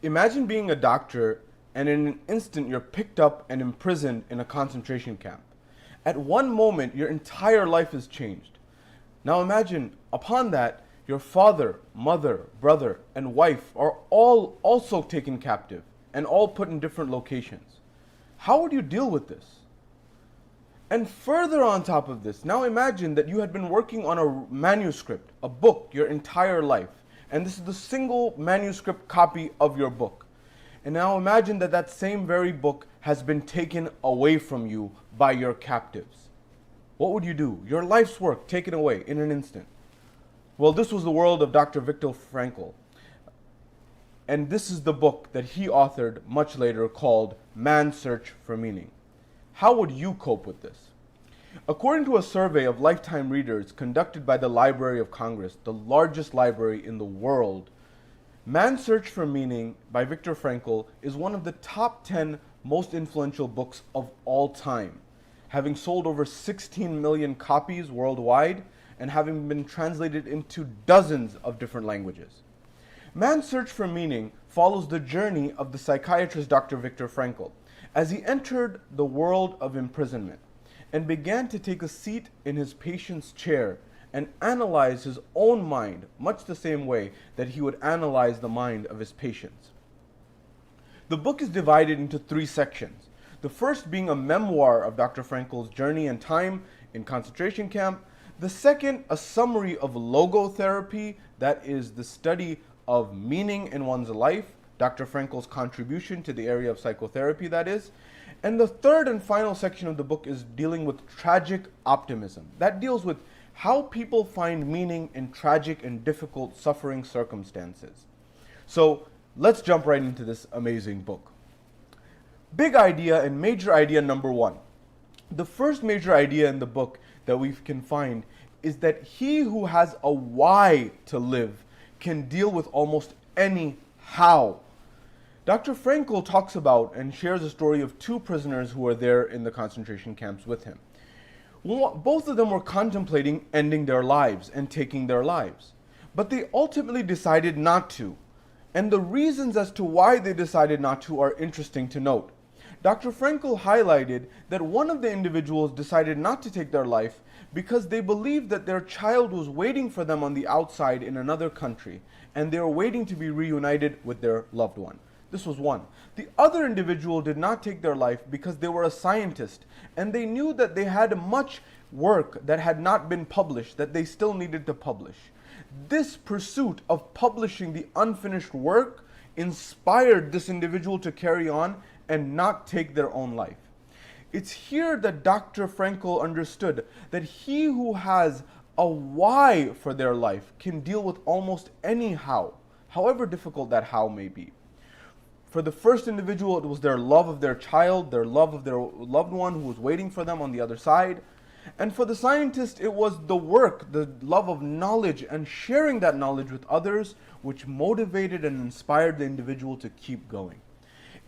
Imagine being a doctor and in an instant you're picked up and imprisoned in a concentration camp. At one moment, your entire life is changed. Now imagine, upon that, your father, mother, brother, and wife are all also taken captive and all put in different locations. How would you deal with this? And further on top of this, now imagine that you had been working on a manuscript, a book, your entire life. And this is the single manuscript copy of your book. And now imagine that that same very book has been taken away from you by your captives. What would you do? Your life's work taken away in an instant. Well, this was the world of Dr. Viktor Frankl. And this is the book that he authored much later called Man's Search for Meaning. How would you cope with this? According to a survey of lifetime readers conducted by the Library of Congress, the largest library in the world, Man's Search for Meaning by Viktor Frankl is one of the top 10 most influential books of all time, having sold over 16 million copies worldwide and having been translated into dozens of different languages. Man's Search for Meaning follows the journey of the psychiatrist Dr. Viktor Frankl as he entered the world of imprisonment and began to take a seat in his patient's chair and analyze his own mind, much the same way that he would analyze the mind of his patients. The book is divided into 3 sections. The first being a memoir of Dr. Frankl's journey and time in concentration camp. The second, a summary of logotherapy, that is the study of meaning in one's life, Dr. Frankl's contribution to the area of psychotherapy, that is. And the third and final section of the book is dealing with tragic optimism. That deals with how people find meaning in tragic and difficult suffering circumstances. So let's jump right into this amazing book. Big idea and major idea number 1. The first major idea in the book that we can find is that he who has a why to live can deal with almost any how. Dr. Frankl talks about and shares a story of 2 prisoners who were there in the concentration camps with him. Both of them were contemplating ending their lives and taking their lives, but they ultimately decided not to. And the reasons as to why they decided not to are interesting to note. Dr. Frankl highlighted that one of the individuals decided not to take their life because they believed that their child was waiting for them on the outside in another country, and they were waiting to be reunited with their loved one. This was one. The other individual did not take their life because they were a scientist, and they knew that they had much work that had not been published that they still needed to publish. This pursuit of publishing the unfinished work inspired this individual to carry on and not take their own life. It's here that Dr. Frankl understood that he who has a why for their life can deal with almost any how, however difficult that how may be. For the first individual, it was their love of their child, their love of their loved one who was waiting for them on the other side. And for the scientist, it was the work, the love of knowledge and sharing that knowledge with others, which motivated and inspired the individual to keep going.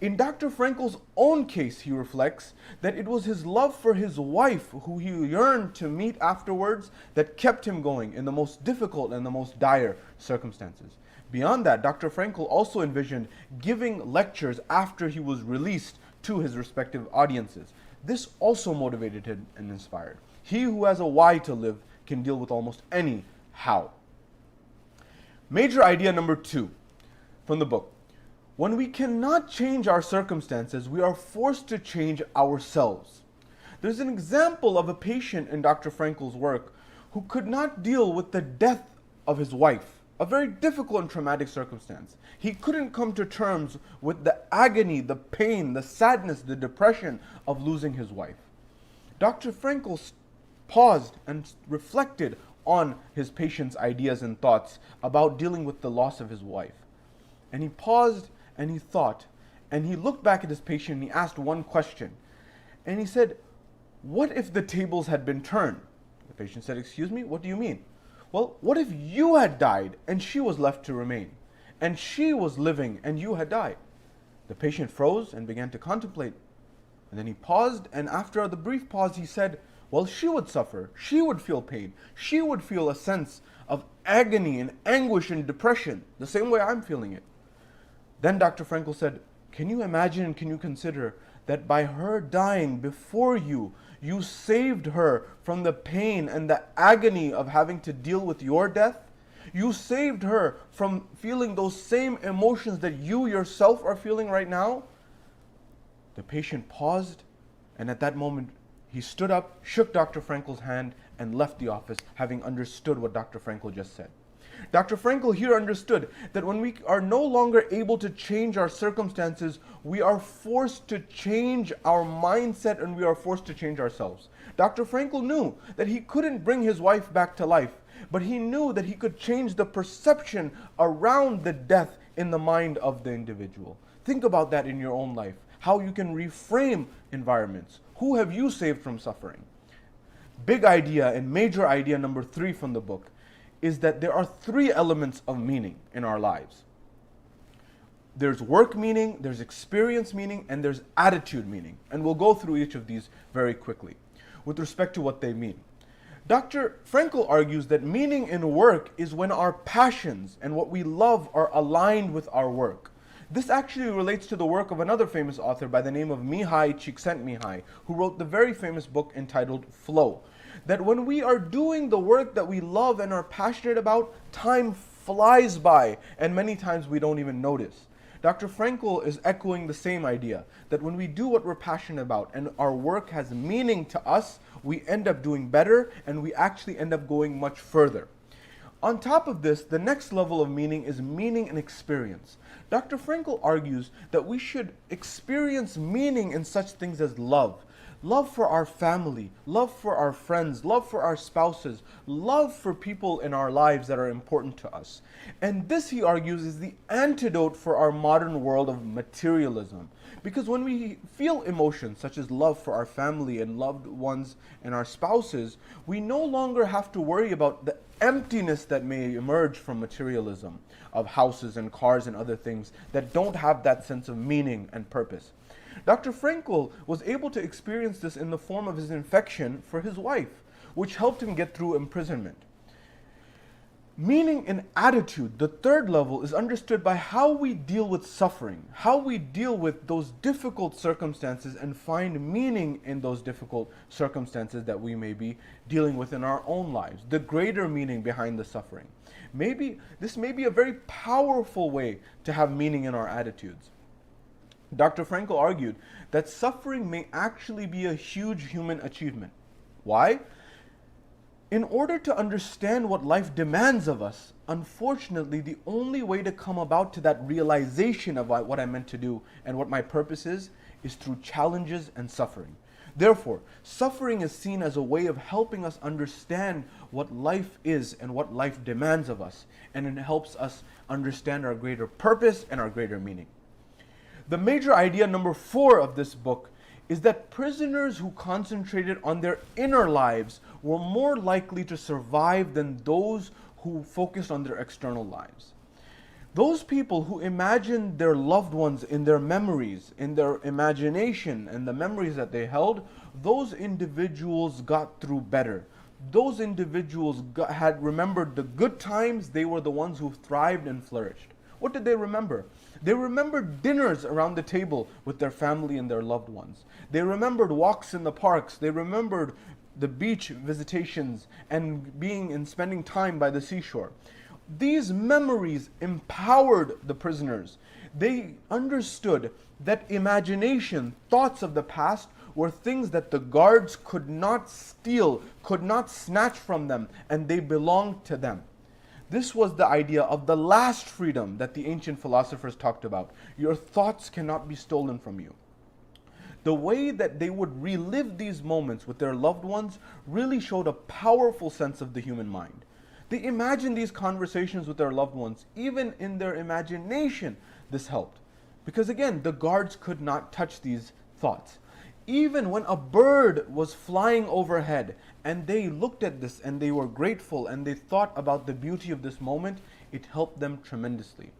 In Dr. Frankl's own case, he reflects that it was his love for his wife, who he yearned to meet afterwards, that kept him going in the most difficult and the most dire circumstances. Beyond that, Dr. Frankl also envisioned giving lectures after he was released to his respective audiences. This also motivated him and inspired. He who has a why to live can deal with almost any how. Major idea number 2 from the book. When we cannot change our circumstances, we are forced to change ourselves. There's an example of a patient in Dr. Frankl's work who could not deal with the death of his wife, a very difficult and traumatic circumstance. He couldn't come to terms with the agony, the pain, the sadness, the depression of losing his wife. Dr. Frankl paused and reflected on his patient's ideas and thoughts about dealing with the loss of his wife. And he paused and he thought, and he looked back at his patient and he asked one question. And he said, "What if the tables had been turned?" The patient said, "Excuse me, what do you mean?" "Well, what if you had died and she was left to remain? And she was living and you had died?" The patient froze and began to contemplate. And then he paused, and after the brief pause he said, "Well, she would suffer, she would feel pain, she would feel a sense of agony and anguish and depression, the same way I'm feeling it." Then Dr. Frankel said, can you imagine and can you consider that by her dying before you, you saved her from the pain and the agony of having to deal with your death? You saved her from feeling those same emotions that you yourself are feeling right now? The patient paused, and at that moment, he stood up, shook Dr. Frankel's hand, and left the office, having understood what Dr. Frankel just said. Dr. Frankel here understood that when we are no longer able to change our circumstances, we are forced to change our mindset and we are forced to change ourselves. Dr. Frankel knew that he couldn't bring his wife back to life, but he knew that he could change the perception around the death in the mind of the individual. Think about that in your own life, how you can reframe environments. Who have you saved from suffering? Big idea and major idea number 3 from the book is that there are 3 elements of meaning in our lives. There's work meaning, there's experience meaning, and there's attitude meaning. And we'll go through each of these very quickly with respect to what they mean. Dr. Frankel argues that meaning in work is when our passions and what we love are aligned with our work. This actually relates to the work of another famous author by the name of Mihai Csikszentmihalyi, who wrote the very famous book entitled Flow. That when we are doing the work that we love and are passionate about, time flies by, and many times we don't even notice. Dr. Frankel is echoing the same idea, that when we do what we're passionate about and our work has meaning to us, we end up doing better and we actually end up going much further. On top of this, the next level of meaning is meaning and experience. Dr. Frankel argues that we should experience meaning in such things as love. Love for our family, love for our friends, love for our spouses, love for people in our lives that are important to us. And this, he argues, is the antidote for our modern world of materialism. Because when we feel emotions such as love for our family and loved ones and our spouses, we no longer have to worry about the emptiness that may emerge from materialism of houses and cars and other things that don't have that sense of meaning and purpose. Dr. Frankel was able to experience this in the form of his infection for his wife, which helped him get through imprisonment. Meaning and attitude, the third level, is understood by how we deal with suffering, how we deal with those difficult circumstances and find meaning in those difficult circumstances that we may be dealing with in our own lives, the greater meaning behind the suffering. This may be a very powerful way to have meaning in our attitudes. Dr. Frankel argued that suffering may actually be a huge human achievement. Why? In order to understand what life demands of us, unfortunately, the only way to come about to that realization of what I'm meant to do and what my purpose is through challenges and suffering. Therefore, suffering is seen as a way of helping us understand what life is and what life demands of us, and it helps us understand our greater purpose and our greater meaning. The major idea number 4 of this book is that prisoners who concentrated on their inner lives were more likely to survive than those who focused on their external lives. Those people who imagined their loved ones in their memories, in their imagination and the memories that they held, those individuals got through better. Those individuals had remembered the good times. They were the ones who thrived and flourished. What did they remember? They remembered dinners around the table with their family and their loved ones. They remembered walks in the parks. They remembered the beach visitations and spending time by the seashore. These memories empowered the prisoners. They understood that imagination, thoughts of the past, were things that the guards could not steal, could not snatch from them, and they belonged to them. This was the idea of the last freedom that the ancient philosophers talked about. Your thoughts cannot be stolen from you. The way that they would relive these moments with their loved ones really showed a powerful sense of the human mind. They imagined these conversations with their loved ones. Even in their imagination, this helped. Because again, the guards could not touch these thoughts. Even when a bird was flying overhead and they looked at this and they were grateful and they thought about the beauty of this moment, it helped them tremendously.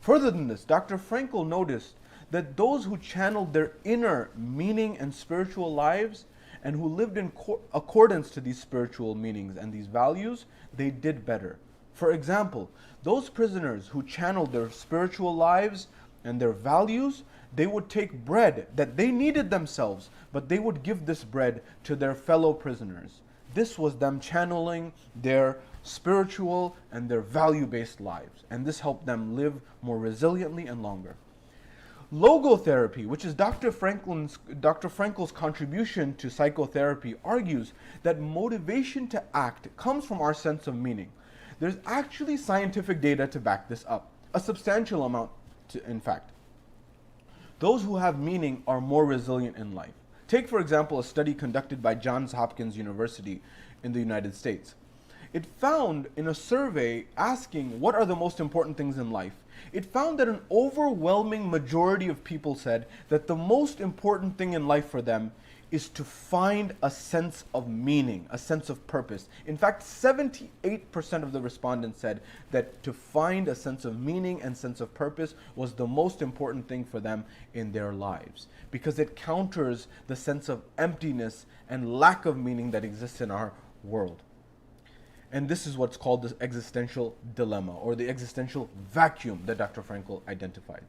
Further than this, Dr. Frankel noticed that those who channeled their inner meaning and spiritual lives and who lived in accordance to these spiritual meanings and these values, they did better. For example, those prisoners who channeled their spiritual lives and their values, they would take bread that they needed themselves, but they would give this bread to their fellow prisoners. This was them channeling their spiritual and their value-based lives, and this helped them live more resiliently and longer. Logotherapy, which is Dr. Frankl's contribution to psychotherapy, argues that motivation to act comes from our sense of meaning. There's actually scientific data to back this up, a substantial amount, in fact. Those who have meaning are more resilient in life. Take, for example, a study conducted by Johns Hopkins University in the United States. It found in a survey asking what are the most important things in life, it found that an overwhelming majority of people said that the most important thing in life for them is to find a sense of meaning, a sense of purpose. In fact, 78% of the respondents said that to find a sense of meaning and sense of purpose was the most important thing for them in their lives, because it counters the sense of emptiness and lack of meaning that exists in our world. And this is what's called the existential dilemma, or the existential vacuum that Dr. Frankl identified.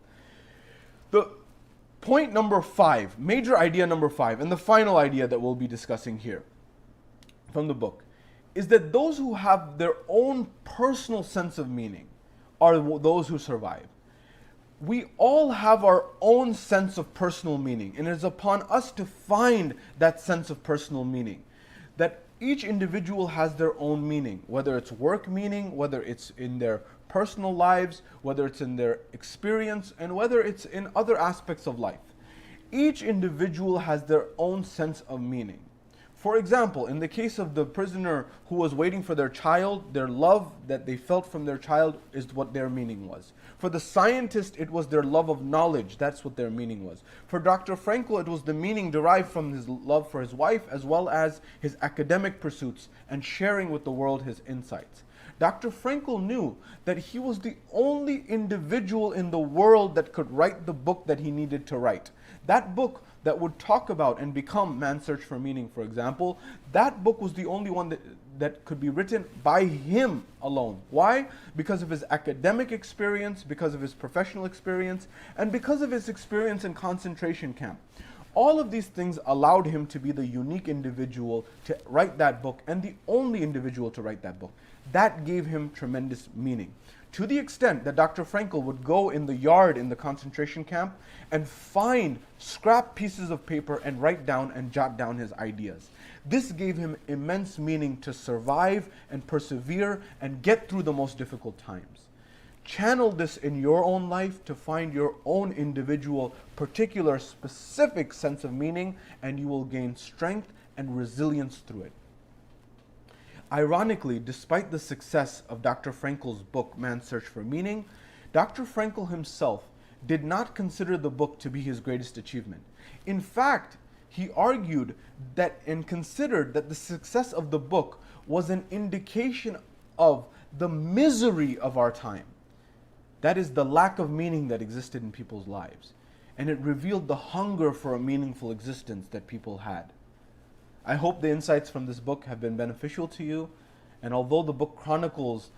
The point number 5, major idea number 5, and the final idea that we'll be discussing here from the book, is that those who have their own personal sense of meaning are those who survive. We all have our own sense of personal meaning, and it is upon us to find that sense of personal meaning. That each individual has their own meaning, whether it's work meaning, whether it's in their personal lives, whether it's in their experience, and whether it's in other aspects of life. Each individual has their own sense of meaning. For example, in the case of the prisoner who was waiting for their child, their love that they felt from their child is what their meaning was. For the scientist, it was their love of knowledge. That's what their meaning was. For Dr. Frankl, it was the meaning derived from his love for his wife, as well as his academic pursuits and sharing with the world his insights. Dr. Frankl knew that he was the only individual in the world that could write the book that he needed to write. That book that would talk about and become Man's Search for Meaning, for example, that book was the only one that could be written by him alone. Why? Because of his academic experience, because of his professional experience, and because of his experience in concentration camp. All of these things allowed him to be the unique individual to write that book, and the only individual to write that book. That gave him tremendous meaning. To the extent that Dr. Frankl would go in the yard in the concentration camp and find scrap pieces of paper and write down and jot down his ideas. This gave him immense meaning to survive and persevere and get through the most difficult times. Channel this in your own life to find your own individual, particular, specific sense of meaning, and you will gain strength and resilience through it. Ironically, despite the success of Dr. Frankl's book, Man's Search for Meaning, Dr. Frankl himself did not consider the book to be his greatest achievement. In fact, he argued that and considered that the success of the book was an indication of the misery of our time. That is the lack of meaning that existed in people's lives. And it revealed the hunger for a meaningful existence that people had. I hope the insights from this book have been beneficial to you. And although the book chronicles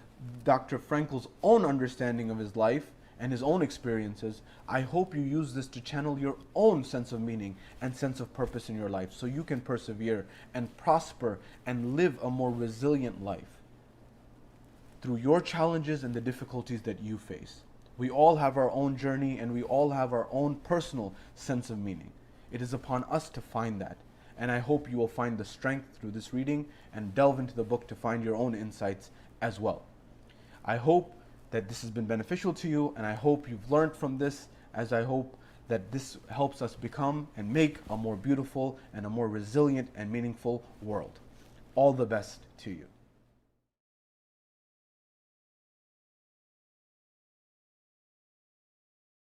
Dr. Frankl's own understanding of his life and his own experiences, I hope you use this to channel your own sense of meaning and sense of purpose in your life so you can persevere and prosper and live a more resilient life through your challenges and the difficulties that you face. We all have our own journey and we all have our own personal sense of meaning. It is upon us to find that. And I hope you will find the strength through this reading and delve into the book to find your own insights as well. I hope that this has been beneficial to you, and I hope you've learned from this, as I hope that this helps us become and make a more beautiful and a more resilient and meaningful world. All the best to you.